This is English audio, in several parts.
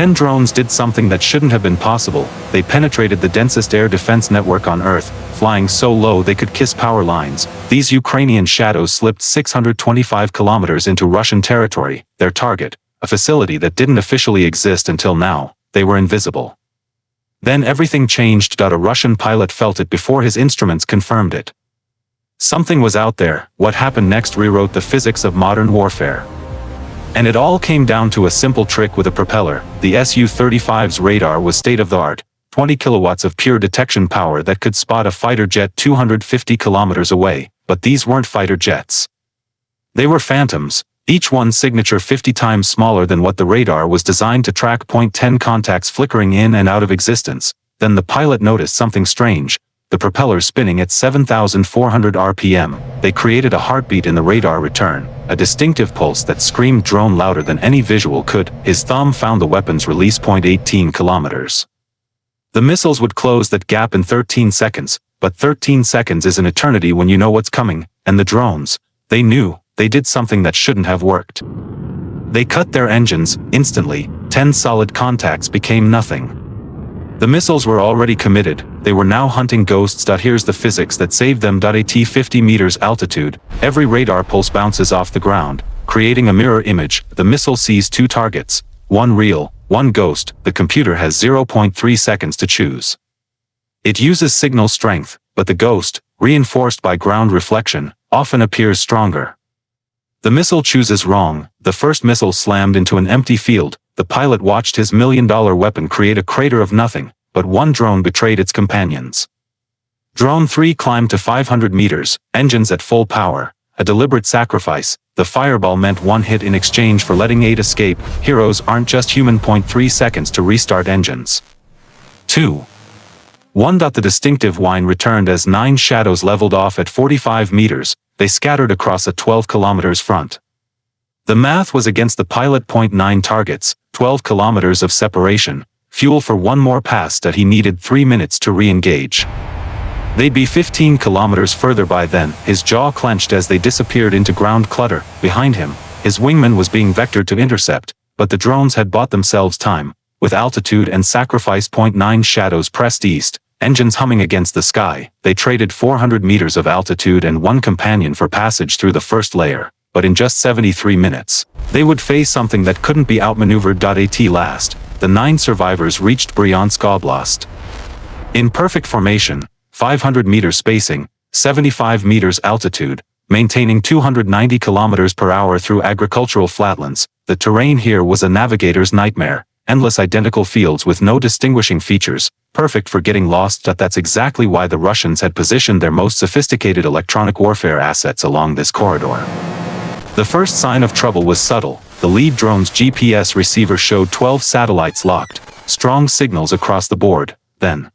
10 drones did something that shouldn't have been possible. They penetrated the densest air defense network on Earth, flying so low they could kiss power lines. These Ukrainian shadows slipped 625 kilometers into Russian territory, their target, a facility that didn't officially exist until now. They were invisible. Then everything changed. A Russian pilot felt it before his instruments confirmed it. Something was out there. What happened next rewrote the physics of modern warfare. And it all came down to a simple trick with a propeller. The Su-35's radar was state-of-the-art, 20 kilowatts of pure detection power that could spot a fighter jet 250 kilometers away, but these weren't fighter jets. They were phantoms, each one signature 50 times smaller than what the radar was designed to track. 10 contacts flickering in and out of existence. Then the pilot noticed something strange. The propeller spinning at 7,400 RPM, they created a heartbeat in the radar return, a distinctive pulse that screamed drone louder than any visual could. His thumb found the weapon's release point 18 kilometers. The missiles would close that gap in 13 seconds, but 13 seconds is an eternity when you know what's coming, and the drones, they knew, they did something that shouldn't have worked. They cut their engines, instantly. 10 solid contacts became nothing. The missiles were already committed, they were now hunting ghosts. Here's the physics that saved them. At 50 meters altitude, every radar pulse bounces off the ground, creating a mirror image. The missile sees two targets, one real, one ghost. The computer has 0.3 seconds to choose. It uses signal strength, but the ghost, reinforced by ground reflection, often appears stronger. The missile chooses wrong. The first missile slammed into an empty field. The pilot watched his million-dollar weapon create a crater of nothing, but one drone betrayed its companions. Drone 3 climbed to 500 meters, engines at full power, a deliberate sacrifice. The fireball meant one hit in exchange for letting 8 escape. Heroes aren't just human. 3 seconds to restart engines. 2. 1. The distinctive whine returned as 9 shadows leveled off at 45 meters, they scattered across a 12 kilometers front. The math was against the pilot. 9 targets, 12 kilometers of separation, fuel for one more pass. That he needed 3 minutes to re-engage. They'd be 15 kilometers further by then. His jaw clenched as they disappeared into ground clutter. Behind him, his wingman was being vectored to intercept, but the drones had bought themselves time. With altitude and sacrifice. 9 shadows pressed east, engines humming against the sky. They traded 400 meters of altitude and one companion for passage through the first layer. But in just 73 minutes, they would face something that couldn't be outmaneuvered. At last, the 9 survivors reached Bryansk Oblast. In perfect formation, 500 meters spacing, 75 meters altitude, maintaining 290 kilometers per hour through agricultural flatlands. The terrain here was a navigator's nightmare, endless identical fields with no distinguishing features, perfect for getting lost. That's exactly why the Russians had positioned their most sophisticated electronic warfare assets along this corridor. The first sign of trouble was subtle. The lead drone's GPS receiver showed 12 satellites locked, strong signals across the board, then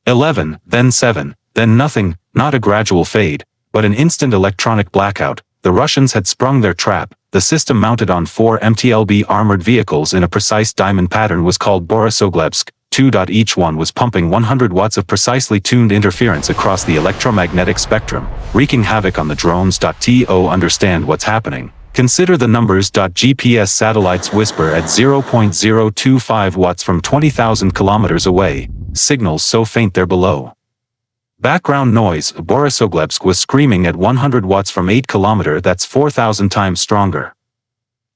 11, then 7, then nothing. Not a gradual fade, but an instant electronic blackout. The Russians had sprung their trap. The system, mounted on 4 MTLB armored vehicles in a precise diamond pattern, was called Borisoglebsk. 2. Each one was pumping 100 watts of precisely tuned interference across the electromagnetic spectrum, wreaking havoc on the drones. To understand what's happening, consider the numbers. GPS satellites whisper at 0.025 watts from 20,000 kilometers away, signals so faint they're below background noise. Borisoglebsk was screaming at 100 watts from 8 kilometers. That's 4,000 times stronger.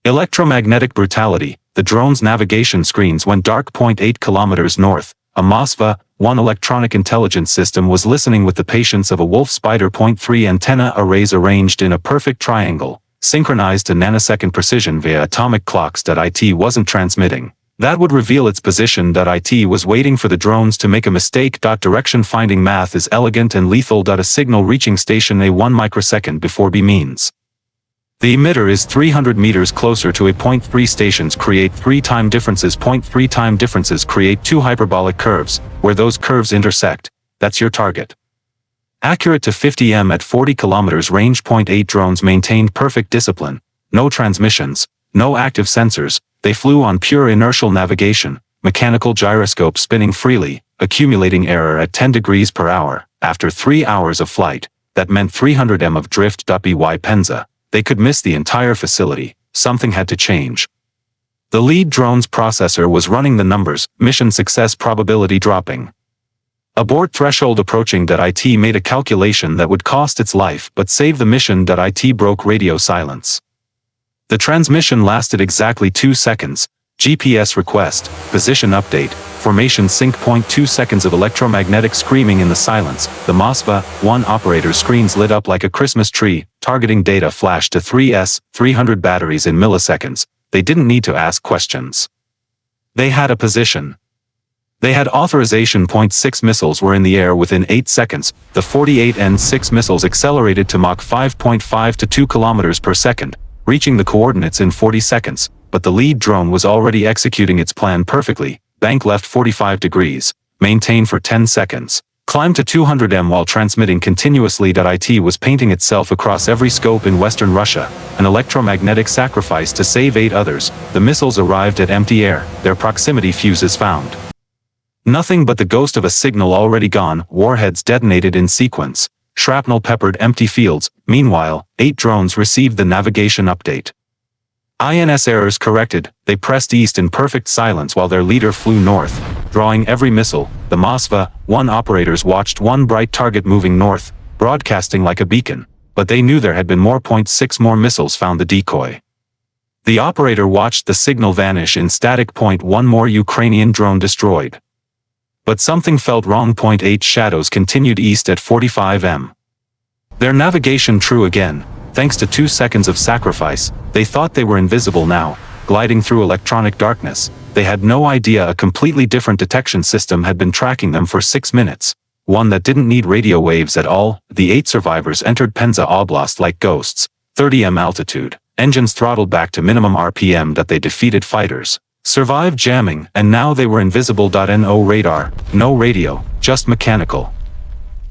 Electromagnetic brutality. The drone's navigation screens went dark. 8 kilometers north, a Moskva, 1 electronic intelligence system was listening with the patience of a wolf spider. 3 antenna arrays arranged in a perfect triangle, synchronized to nanosecond precision via atomic clocks. It wasn't transmitting. That would reveal its position. It was waiting for the drones to make a mistake. Direction finding math is elegant and lethal. A signal reaching station A 1 microsecond before B means the emitter is 300 meters closer to A. 3 stations create 3 time differences. 3 time differences create 2 hyperbolic curves. Where those curves intersect, that's your target. Accurate to 50 m at 40 kilometers range. 8 drones maintained perfect discipline. No transmissions, no active sensors. They flew on pure inertial navigation, mechanical gyroscopes spinning freely, accumulating error at 10 degrees per hour. After 3 hours of flight, that meant 300 m of drift. By Penza, they could miss the entire facility. Something had to change. The lead drone's processor was running the numbers, mission success probability dropping. Abort threshold approaching. .it made a calculation that would cost its life but save the mission. .it broke radio silence. The transmission lasted exactly 2 seconds. GPS request, position update, formation sync. 2 seconds of electromagnetic screaming in the silence. The MOSFA-1 operator's screens lit up like a Christmas tree. Targeting data flashed to 300 batteries in milliseconds. They didn't need to ask questions. They had a position. They had authorization. 6 missiles were in the air within 8 seconds. The 48N6 missiles accelerated to Mach 5.5 to 2 kilometers per second, reaching the coordinates in 40 seconds. But the lead drone was already executing its plan perfectly. Bank left 45 degrees. Maintain for 10 seconds. Climb to 200 m while transmitting continuously. .it was painting itself across every scope in western Russia. An electromagnetic sacrifice to save 8 others. The missiles arrived at empty air. Their proximity fuses found nothing but the ghost of a signal already gone. Warheads detonated in sequence. Shrapnel peppered empty fields. Meanwhile, 8 drones received the navigation update. INS errors corrected. They pressed east in perfect silence while their leader flew north, drawing every missile. The MOSFA-1 operators watched one bright target moving north, broadcasting like a beacon, but they knew there had been more. 6 more missiles found the decoy. The operator watched the signal vanish in static. 1 more Ukrainian drone destroyed. But something felt wrong. 8 shadows continued east at 45 m. Their navigation true again. Thanks to 2 seconds of sacrifice, they thought they were invisible now, gliding through electronic darkness. They had no idea a completely different detection system had been tracking them for 6 minutes, one that didn't need radio waves at all. The 8 survivors entered Penza Oblast like ghosts, 30 m altitude, engines throttled back to minimum RPM. They defeated fighters, survived jamming, and now they were invisible. No radar, no radio, just mechanical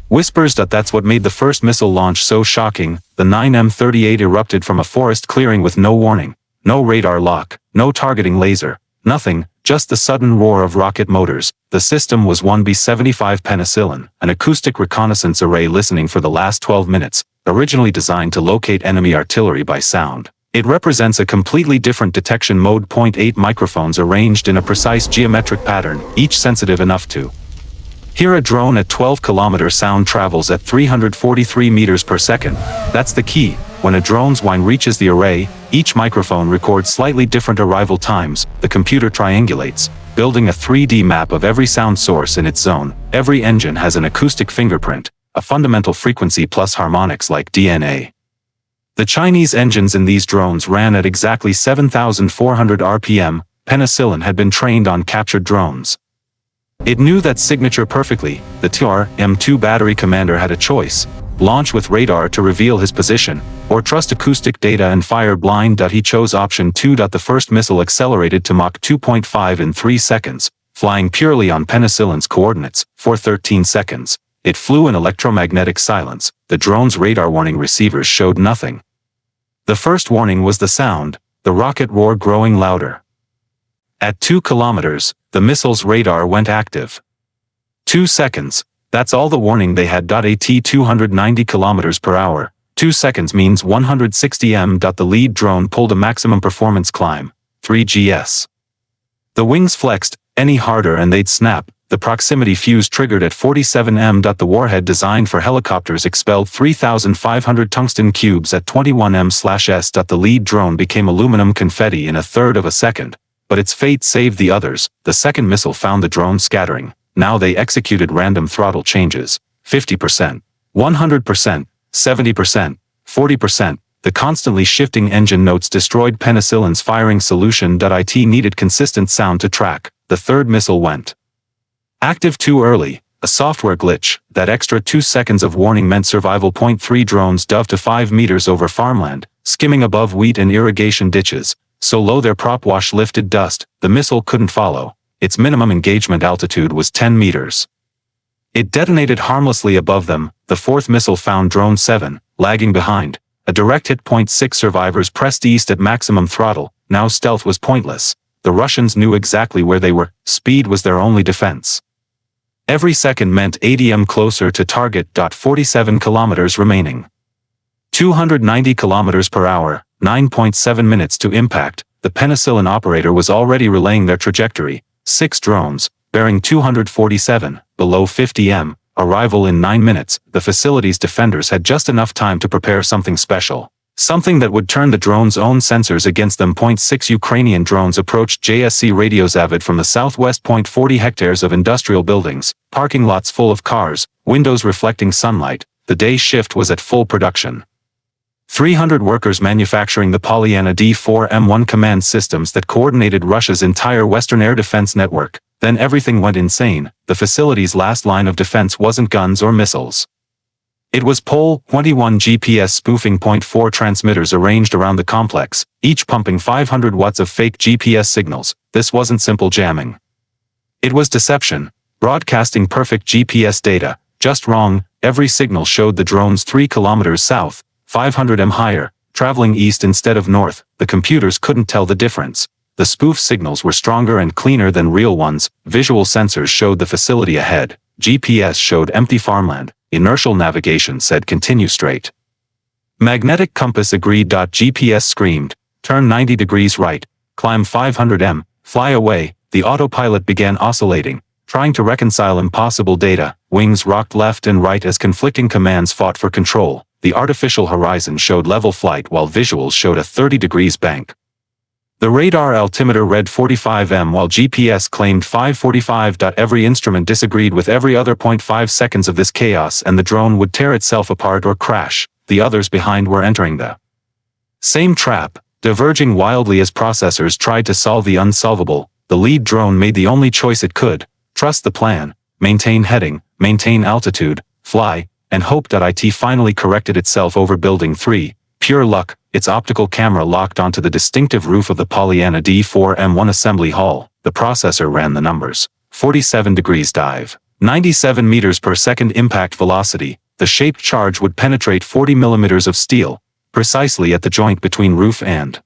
whispers. That's what made the first missile launch so shocking. The 9M38 erupted from a forest clearing with no warning, no radar lock, no targeting laser, nothing, just the sudden roar of rocket motors. The system was 1B-75 Penicillin, an acoustic reconnaissance array listening for the last 12 minutes, originally designed to locate enemy artillery by sound. It represents a completely different detection mode. 8 microphones arranged in a precise geometric pattern, each sensitive enough to hear a drone at 12 km. Sound travels at 343 meters per second. That's the key. When a drone's whine reaches the array, each microphone records slightly different arrival times. The computer triangulates, building a 3D map of every sound source in its zone. Every engine has an acoustic fingerprint, a fundamental frequency plus harmonics like DNA. The Chinese engines in these drones ran at exactly 7,400 RPM. Penicillin had been trained on captured drones. It knew that signature perfectly. The TR-M2 battery commander had a choice: launch with radar to reveal his position, or trust acoustic data and fire blind. He chose option 2. The first missile accelerated to Mach 2.5 in 3 seconds, flying purely on Penicillin's coordinates. For 13 seconds, it flew in electromagnetic silence. The drone's radar warning receivers showed nothing. The first warning was the sound, the rocket roar growing louder. At 2 kilometers, the missile's radar went active. 2 seconds, that's all the warning they had. At 290 kilometers per hour, 2 seconds means 160 m. The lead drone pulled a maximum performance climb, 3 gs. The wings flexed any harder and they'd snap. The proximity fuse triggered at 47 m. The warhead designed for helicopters expelled 3,500 tungsten cubes at 21 m/s. The lead drone became aluminum confetti in a third of a second. But its fate saved the others. The second missile found the drone scattering. Now they executed random throttle changes. 50%, 100%, 70%, 40%. The constantly shifting engine notes destroyed Penicillin's firing solution. It needed consistent sound to track. The third missile went active too early. A software glitch. That extra 2 seconds of warning meant survival. 3 drones dove to 5 meters over farmland, skimming above wheat and irrigation ditches. So low their prop wash lifted dust, the missile couldn't follow. Its minimum engagement altitude was 10 meters. It detonated harmlessly above them. The fourth missile found drone 7, lagging behind. A direct hit. 6 survivors pressed east at maximum throttle. Now stealth was pointless. The Russians knew exactly where they were. Speed was their only defense. Every second meant 80 m closer to target. 47 kilometers remaining. 290 kilometers per hour. 9.7 minutes to impact. the Penicillin operator was already relaying their trajectory. 6 drones, bearing 247, below 50 m, arrival in 9 minutes. The facility's defenders had just enough time to prepare something special. Something that would turn the drone's own sensors against them. 6 Ukrainian drones approached JSC radios avid from the southwest. 40 hectares of industrial buildings, parking lots full of cars, windows reflecting sunlight. The day shift was at full production. 300 workers manufacturing the Poliana D4M1 command systems that coordinated Russia's entire Western air defense network. Then everything went insane. The facility's last line of defense wasn't guns or missiles. It was Pol 21 GPS spoofing. 4 transmitters arranged around the complex, each pumping 500 watts of fake GPS signals. This wasn't simple jamming. It was deception, broadcasting perfect GPS data, just wrong. Every signal showed the drones 3 kilometers south, 500 m higher, traveling east instead of north. The computers couldn't tell the difference. The spoof signals were stronger and cleaner than real ones. Visual sensors showed the facility ahead. GPS showed empty farmland. Inertial navigation said continue straight. Magnetic compass agreed. GPS screamed, turn 90 degrees right, climb 500 m, fly away. The autopilot began oscillating, trying to reconcile impossible data. Wings rocked left and right as conflicting commands fought for control. The artificial horizon showed level flight while visuals showed a 30 degrees bank. The radar altimeter read 45 m while GPS claimed 545. Every instrument disagreed with every other. 5 seconds of this chaos and the drone would tear itself apart or crash. The others behind were entering the same trap, diverging wildly as processors tried to solve the unsolvable. The lead drone made the only choice it could: trust the plan, maintain heading, maintain altitude, fly, and hope. It finally corrected itself over building 3. Pure luck. Its optical camera locked onto the distinctive roof of the Poliana D4M1 assembly hall. The processor ran the numbers. 47 degrees dive, 97 meters per second impact velocity. The shaped charge would penetrate 40 millimeters of steel, precisely at the joint between roof and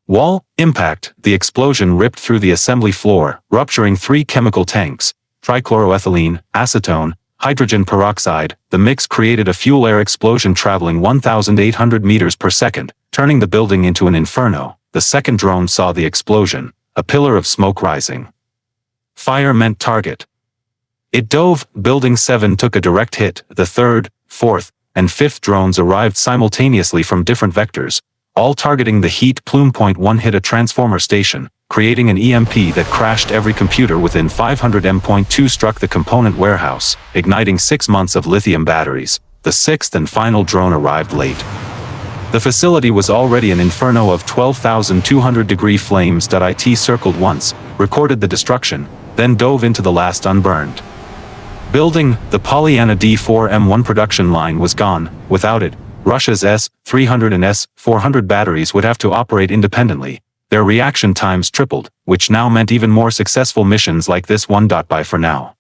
wall. Impact. The explosion ripped through the assembly floor, rupturing 3 chemical tanks: trichloroethylene, acetone, hydrogen peroxide. The mix created a fuel-air explosion traveling 1,800 meters per second, turning the building into an inferno. The second drone saw the explosion, a pillar of smoke rising. Fire meant target. It dove. Building 7 took a direct hit. The third, fourth, and fifth drones arrived simultaneously from different vectors, all targeting the heat plume. 1 hit a transformer station, creating an EMP that crashed every computer within 500 m. 2 struck the component warehouse, igniting 6 months of lithium batteries. The sixth and final drone arrived late. The facility was already an inferno of 12,200-degree flames. It circled once, recorded the destruction, then dove into the last unburned building. The Poliana D4M1 production line was gone. Without it, Russia's S-300 and S-400 batteries would have to operate independently. Their reaction times tripled, which now meant even more successful missions like this one. Bye for now.